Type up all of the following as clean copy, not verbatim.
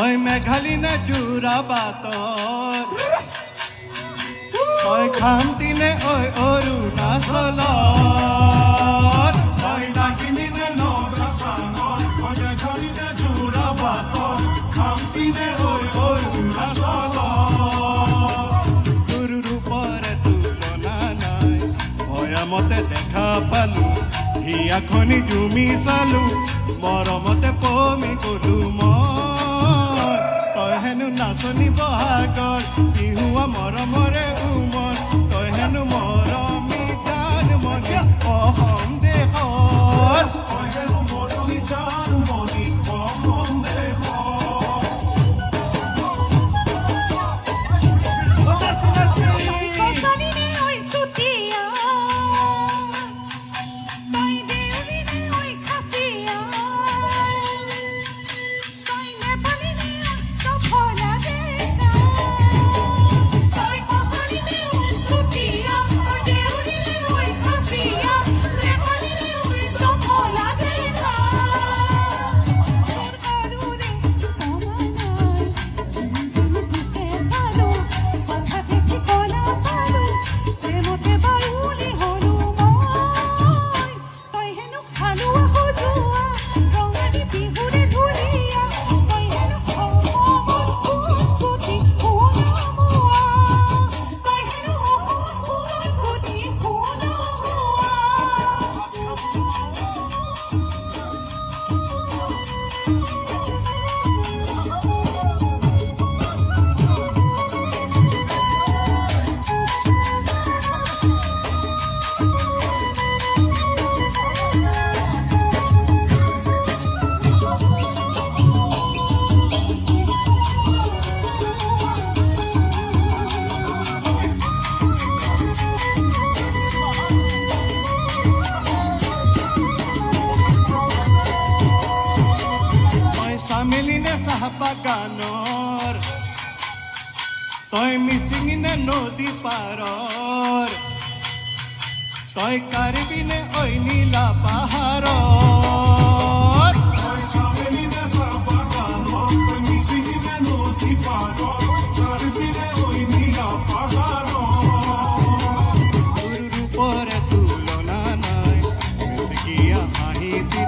তই মেঘালী নে জোৰা বাটৰ তই খান্তি নে ঐ অৰুণাচলৰ তই নাগিনী নে নগাচাঙৰ তই মেঘালী নে জোৰা বাটৰ খান্তি নে ঐ অৰুণাচলৰ তোৰ ৰূপৰে তুলনা নাই ভয়ামতে দেখা পালো হিয়াখনি জুমি চালো মৰমতে পমি গলো মই তই হেনো নাচনি বহাগৰ বিহুৱা মৰমৰে উমন তই হেনো মৰমি জান মনি অসম দেশৰ তই হেনো মৰমি জান মনি অসম দেশৰ মিলিনে চাহ বাগানৰ তই মিচিঙিনে নদী পাৰৰ তই কাৰ্বিনে ঐ নীলা পাহাৰৰ তই চামেলিনে চাহ বাগানৰ তই মিচিঙিনে নদী পাৰৰ কাৰ্বিনে ঐ নীলা পাহাৰৰ তোৰ ৰূপৰে তুলনা নাই বেছিকিয়া হাঁহিতে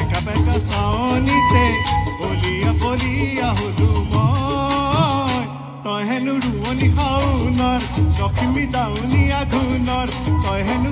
একা বেকা চাৱনিতে বলিয়া বলিয়া হলো মই তই হেনো ৰোৱনী শাওনৰ লক্ষ্মী দাউনী আঘোণৰ তই হেনো